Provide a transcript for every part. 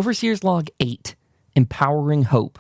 Overseer's Log 8, Empowering Hope.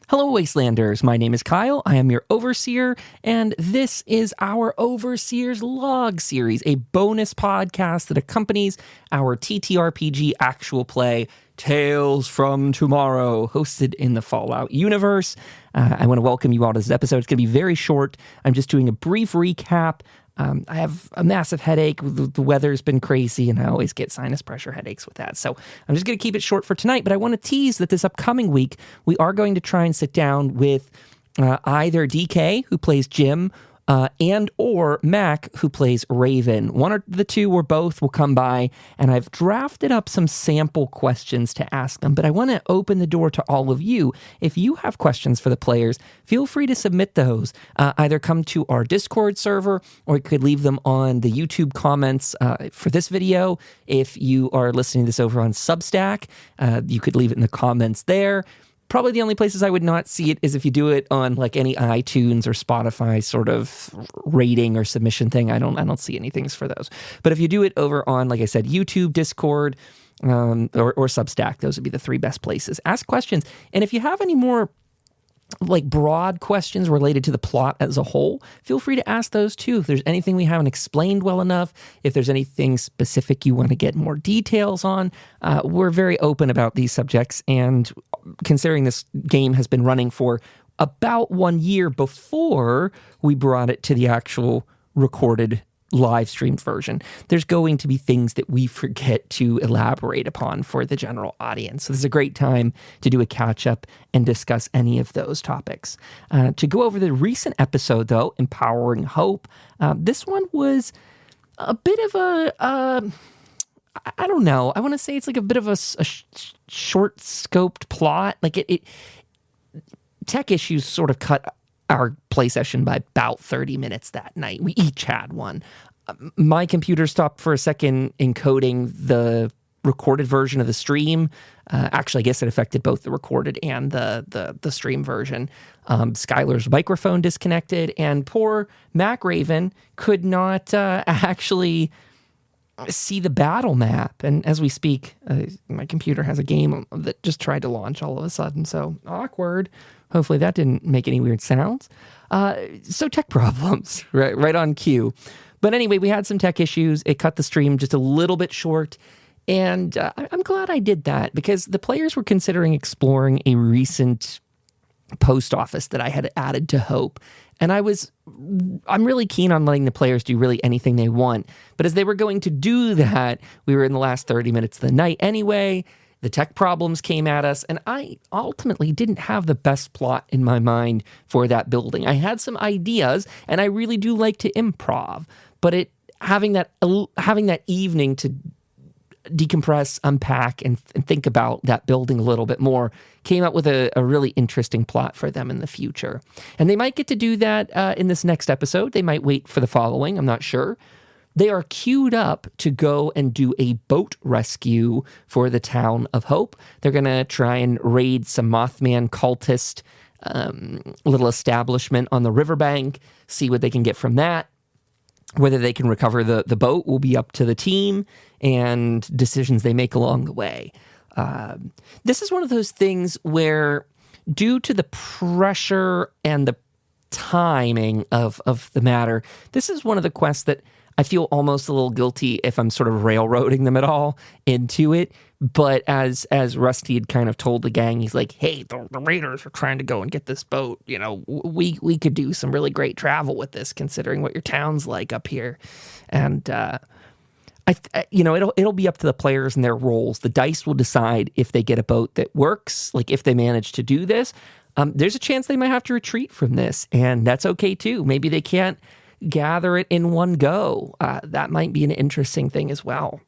Hello, Wastelanders. My name is Kyle. I am your Overseer, and this is our Overseer's Log series, a bonus podcast that accompanies our TTRPG actual play, Tales from Tomorrow, hosted in the Fallout universe. I want to welcome you all to this episode. It's going to be very short. I'm just doing a brief recap. I have a massive headache. The weather's been crazy, and I always get sinus pressure headaches with that. So I'm just going to keep it short for tonight, but I want to tease that this upcoming week, we are going to try and sit down with either DK, who plays Jim, and or Mac, who plays Raven. One or the two or both will come by, and I've drafted up some sample questions to ask them, but I want to open the door to all of you. If you have questions for the players, feel free to submit those. Either come to our Discord server, or you could leave them on the YouTube comments for this video. If you are listening to this over on Substack, you could leave it in the comments there. Probably the only places I would not see it is if you do it on like any iTunes or Spotify sort of rating or submission thing. I don't see anything for those. But if you do it over on, like I said, YouTube, Discord, or Substack, those would be the three best places. Ask questions. And if you have any more like broad questions related to the plot as a whole, feel free to ask those too. If there's anything we haven't explained well enough, if there's anything specific you want to get more details on, we're very open about these subjects. And considering this game has been running for about 1 year before we brought it to the actual recorded live streamed version, there's going to be things that we forget to elaborate upon for the general audience. So this is a great time to do a catch up and discuss any of those topics. To go over the recent episode though, Empowering Hope, this one was a bit of I don't know. I want to say it's like a bit of a short scoped plot. Like it tech issues sort of cut our play session by about 30 minutes that night. We each had one. My computer stopped for a second encoding the recorded version of the stream. Actually, I guess it affected both the recorded and the stream version. Skylar's microphone disconnected, and poor Mac Raven could not actually see the battle map. And as we speak, my computer has a game that just tried to launch all of a sudden. So awkward. Hopefully that didn't make any weird sounds. So tech problems, right on cue. But anyway, we had some tech issues. It cut the stream just a little bit short. And I'm glad I did that because the players were considering exploring a recent post office that I had added to Hope. And I'm really keen on letting the players do really anything they want. But as they were going to do that, we were in the last 30 minutes of the night anyway. The tech problems came at us, and I ultimately didn't have the best plot in my mind for that building. I had some ideas, and I really do like to improv, but having that evening to decompress, unpack, and think about that building a little bit more came up with a really interesting plot for them in the future. And they might get to do that in this next episode. They might wait for the following. I'm not sure. They are queued up to go and do a boat rescue for the town of Hope. They're going to try and raid some Mothman cultist little establishment on the riverbank, see what they can get from that. Whether they can recover the boat will be up to the team and decisions they make along the way. This is one of those things where, due to the pressure and the timing of the matter, this is one of the quests that I feel almost a little guilty if I'm sort of railroading them at all into it. But as Rusty had kind of told the gang, he's like, hey, the raiders are trying to go and get this boat. You know, we could do some really great travel with this, considering what your town's like up here. And, it'll be up to the players and their roles. The dice will decide if they get a boat that works, like if they manage to do this. There's a chance they might have to retreat from this, and that's okay too. Maybe they can't gather it in one go. That might be an interesting thing as well.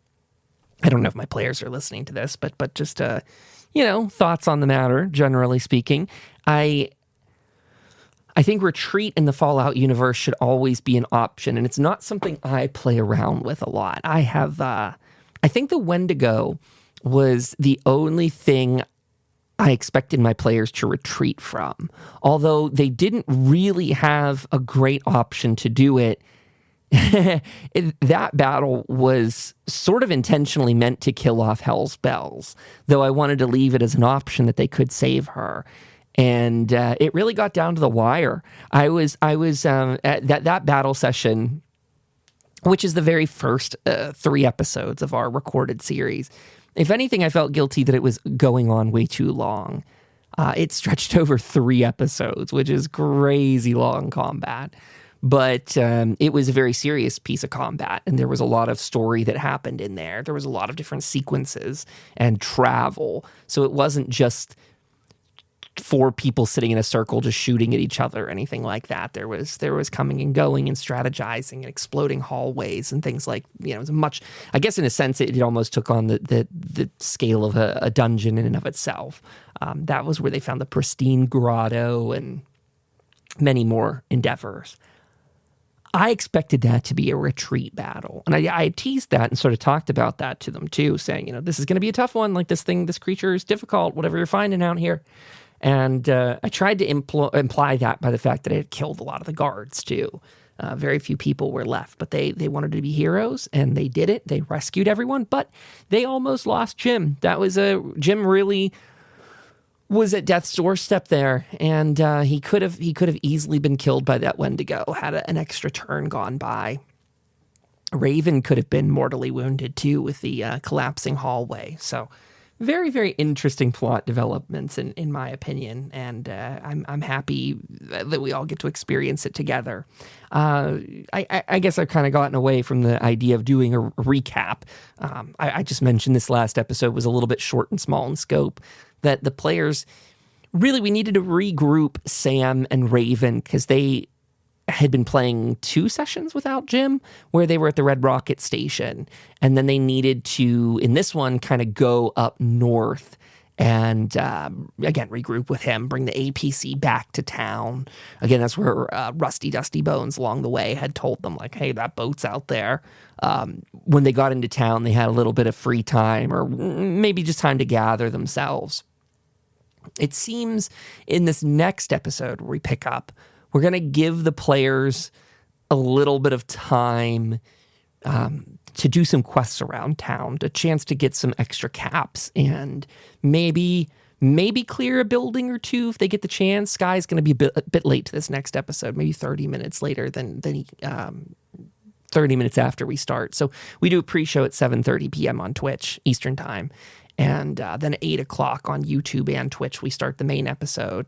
I don't know if my players are listening to this, but just thoughts on the matter. Generally speaking, I think retreat in the Fallout universe should always be an option, and it's not something I play around with a lot. I think the Wendigo was the only thing I expected my players to retreat from. Although they didn't really have a great option to do it, that battle was sort of intentionally meant to kill off Hell's Bells, though I wanted to leave it as an option that they could save her. And it really got down to the wire. I was at that battle session, which is the very first 3 episodes of our recorded series. If anything, I felt guilty that it was going on way too long. It stretched over 3 episodes, which is crazy long combat. But it was a very serious piece of combat, and there was a lot of story that happened in there. There was a lot of different sequences and travel. So it wasn't just 4 people sitting in a circle just shooting at each other or anything like that. There was coming and going and strategizing and exploding hallways and things like, it was much, I guess in a sense, it almost took on the scale of a dungeon in and of itself. That was where they found the pristine grotto and many more endeavors. I expected that to be a retreat battle. And I teased that and sort of talked about that to them too, saying, this is going to be a tough one. Like this creature is difficult, whatever you're finding out here. And I tried to imply that by the fact that I had killed a lot of the guards too. Very few people were left, but they wanted to be heroes, and they did it. They rescued everyone, but they almost lost Jim. Jim really was at death's doorstep there, and he could have easily been killed by that Wendigo had an extra turn gone by. Raven could have been mortally wounded too with the collapsing hallway. So very, very interesting plot developments in my opinion, and I'm happy that we all get to experience it together. I guess I've kind of gotten away from the idea of doing a recap. I just mentioned this last episode was a little bit short and small in scope, that the players, really we needed to regroup Sam and Raven because they had been playing 2 sessions without Jim where they were at the Red Rocket Station. And then they needed to, in this one, kind of go up north and, again, regroup with him, bring the APC back to town. Again, that's where Rusty Dusty Bones along the way had told them, like, hey, that boat's out there. When they got into town, they had a little bit of free time or maybe just time to gather themselves. It seems in this next episode where we pick up, we're going to give the players a little bit of time to do some quests around town, a chance to get some extra caps, and maybe clear a building or 2 if they get the chance. Sky's going to be a bit late to this next episode, maybe 30 minutes later than 30 minutes after we start. So we do a pre-show at 7:30 p.m. on Twitch Eastern Time, and then at 8 o'clock on YouTube and Twitch we start the main episode.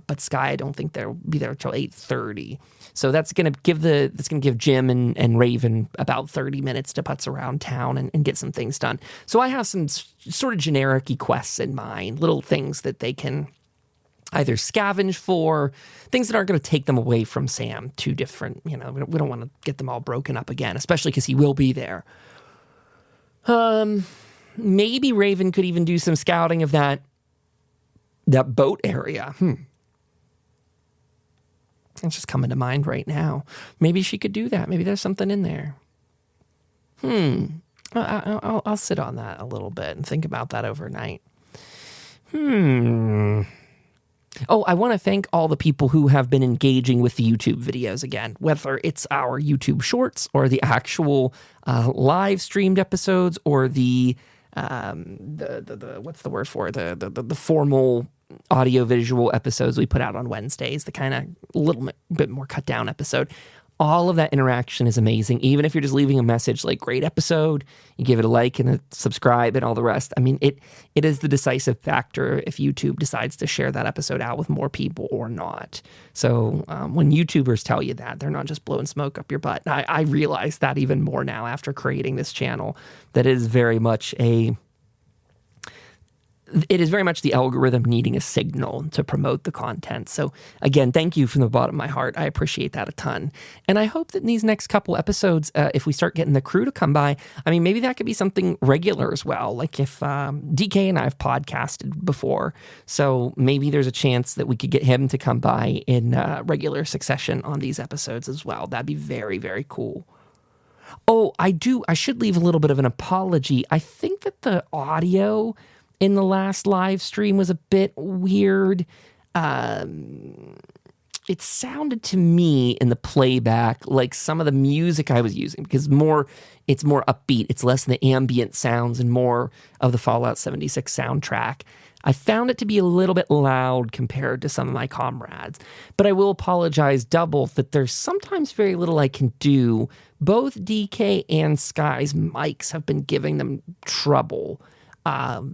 But Sky, I don't think they'll be there until 8:30. So that's going to give Jim and Raven about 30 minutes to putz around town and get some things done. So I have some sort of generic quests in mind, little things that they can either scavenge for, things that aren't going to take them away from Sam. 2 different, we don't want to get them all broken up again, especially because he will be there. Maybe Raven could even do some scouting of that boat area. It's just coming to mind right now. Maybe she could do that. Maybe there's something in there. I'll sit on that a little bit and think about that overnight. Oh, I want to thank all the people who have been engaging with the YouTube videos again, whether it's our YouTube shorts or the actual live streamed episodes or the what's the word for it? The formal audio visual episodes we put out on Wednesdays, the kind of little bit more cut down episode. All of that interaction is amazing. Even if you're just leaving a message like great episode, you give it a like and a subscribe and all the rest. I mean, it is the decisive factor if YouTube decides to share that episode out with more people or not. So when YouTubers tell you that, they're not just blowing smoke up your butt. I realize that even more now after creating this channel, that it is very much the algorithm needing a signal to promote the content. So again, thank you from the bottom of my heart. I appreciate that a ton. And I hope that in these next couple episodes, if we start getting the crew to come by, I mean, maybe that could be something regular as well. Like if DK and I have podcasted before, so maybe there's a chance that we could get him to come by in regular succession on these episodes as well. That'd be very, very cool. Oh, I should leave a little bit of an apology. I think that the audio in the last live stream was a bit weird. It it sounded to me in the playback like some of the music I was using, because it's more upbeat. It's less the ambient sounds and more of the Fallout 76 soundtrack. I found it to be a little bit loud compared to some of my comrades, but I will apologize double that there's sometimes very little I can do. Both DK and Sky's mics have been giving them trouble.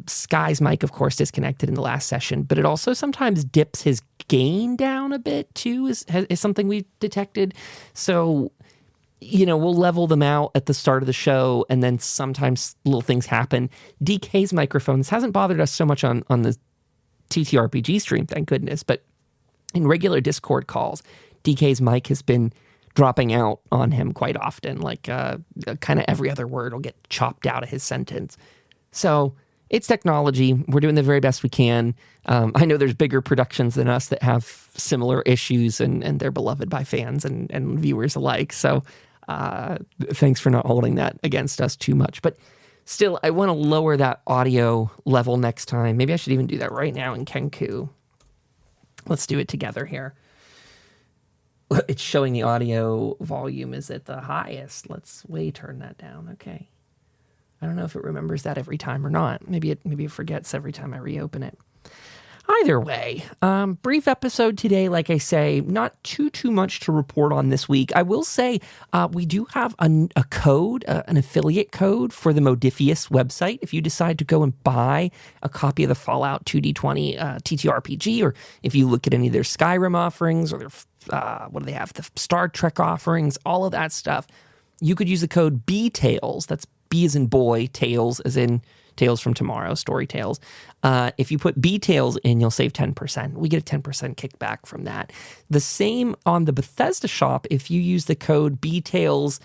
Sky's mic, of course, disconnected in the last session, but it also sometimes dips his gain down a bit too, is something we've detected. So, we'll level them out at the start of the show, and then sometimes little things happen. DK's microphone, this hasn't bothered us so much on the TTRPG stream, thank goodness, but in regular Discord calls, DK's mic has been dropping out on him quite often, like kind of every other word will get chopped out of his sentence. So it's technology. We're doing the very best we can. I know there's bigger productions than us that have similar issues, and they're beloved by fans and viewers alike. So thanks for not holding that against us too much. But still, I want to lower that audio level next time. Maybe I should even do that right now in Kenku. Let's do it together here. It's showing the audio volume is at the highest. Let's turn that down. Okay. I don't know if it remembers that every time or not. Maybe it forgets every time I reopen it. Either way, brief episode today. Like I say, not too much to report on this week. I will say we do have a code, an affiliate code for the Modiphius website. If you decide to go and buy a copy of the Fallout 2D20 TTRPG, or if you look at any of their Skyrim offerings or their what do they have? The Star Trek offerings, all of that stuff, you could use the code BTales. That's B as in boy, Tales as in Tales from Tomorrow, Story Tales. If you put BTales in, you'll save 10%. We get a 10% kickback from that. The same on the Bethesda shop. If you use the code BTales7,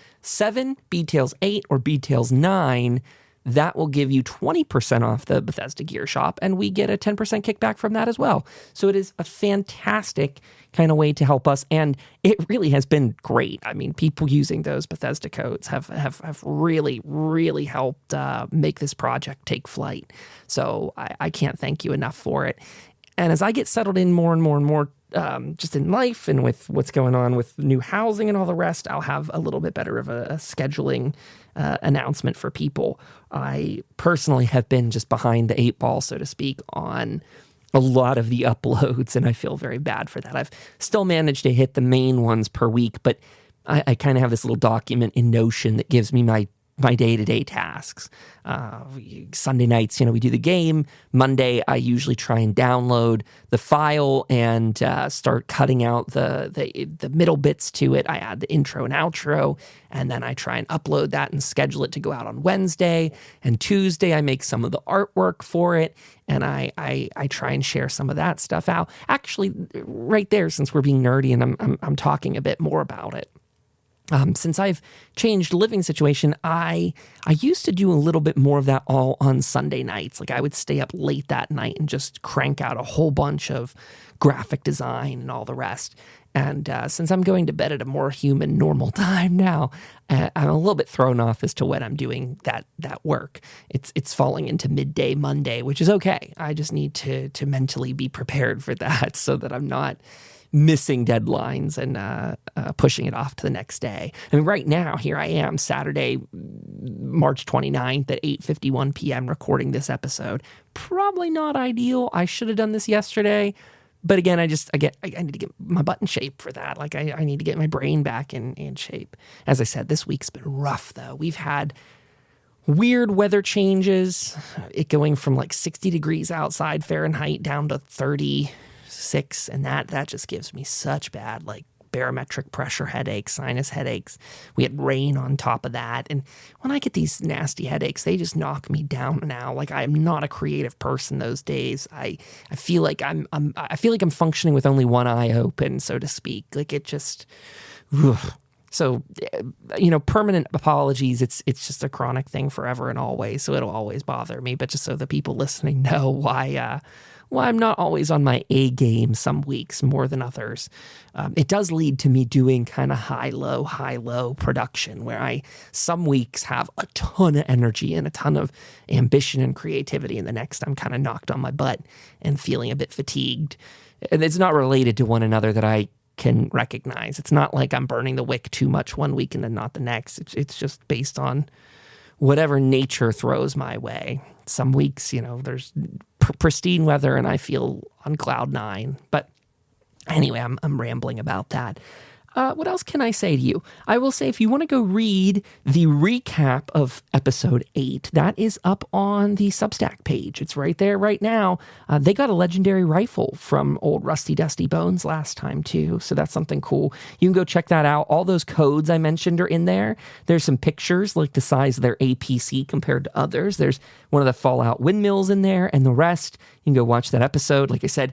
BTales8, or BTales9, that will give you 20% off the Bethesda gear shop, and we get a 10% kickback from that as well. So it is a fantastic kind of way to help us, and it really has been great. I mean, people using those Bethesda codes have really, really helped make this project take flight. So I can't thank you enough for it. And as I get settled in more and more and more, just in life and with what's going on with new housing and all the rest, I'll have a little bit better of a scheduling announcement for people. I personally have been just behind the 8 ball, so to speak, on a lot of the uploads, and I feel very bad for that. I've still managed to hit the main ones per week, but I kind of have this little document in Notion that gives me my day-to-day tasks. Sunday nights, we do the game. Monday, I usually try and download the file and start cutting out the middle bits to it. I add the intro and outro, and then I try and upload that and schedule it to go out on Wednesday. And Tuesday, I make some of the artwork for it, and I try and share some of that stuff out. Actually, right there, since we're being nerdy and I'm talking a bit more about it. Since I've changed living situation, I used to do a little bit more of that all on Sunday nights. Like I would stay up late that night and just crank out a whole bunch of graphic design and all the rest. And since I'm going to bed at a more human, normal time now, I'm a little bit thrown off as to when I'm doing that work. It's falling into midday Monday, which is okay. I just need to mentally be prepared for that so that I'm not missing deadlines and pushing it off to the next day. I mean, right now, here I am, Saturday, March 29th at 8:51 p.m. recording this episode. Probably not ideal. I should have done this yesterday. But again, I need to get my butt in shape for that. Like I need to get my brain back in shape. As I said, this week's been rough, though. We've had weird weather changes. It going from like 60 degrees outside Fahrenheit down to 36, and that just gives me such bad like barometric pressure headaches, sinus headaches. We had rain on top of that, and when I get these nasty headaches, they just knock me down now. Like I am not a creative person those days. I feel like I'm functioning with only one eye open, so to speak. Like it just, ugh. So, permanent apologies. It's just a chronic thing forever and always. So it'll always bother me. But just so the people listening know why I'm not always on my A game some weeks more than others. It does lead to me doing kind of high-low production where I some weeks have a ton of energy and a ton of ambition and creativity. And the next I'm kind of knocked on my butt and feeling a bit fatigued. And it's not related to one another that I can recognize. It's not like I'm burning the wick too much one week and then not the next. It's just based on whatever nature throws my way. Some weeks, there's pristine weather and I feel on cloud nine. But anyway, I'm rambling about that. What else can I say to you? I will say if you want to go read the recap of episode 8, that is up on the Substack page. It's right there right now. They got a legendary rifle from old Rusty Dusty Bones last time too, so that's something cool. You can go check that out. All those codes I mentioned are in there. There's some pictures like the size of their APC compared to others. There's one of the Fallout windmills in there, and the rest, you can go watch that episode. Like I said,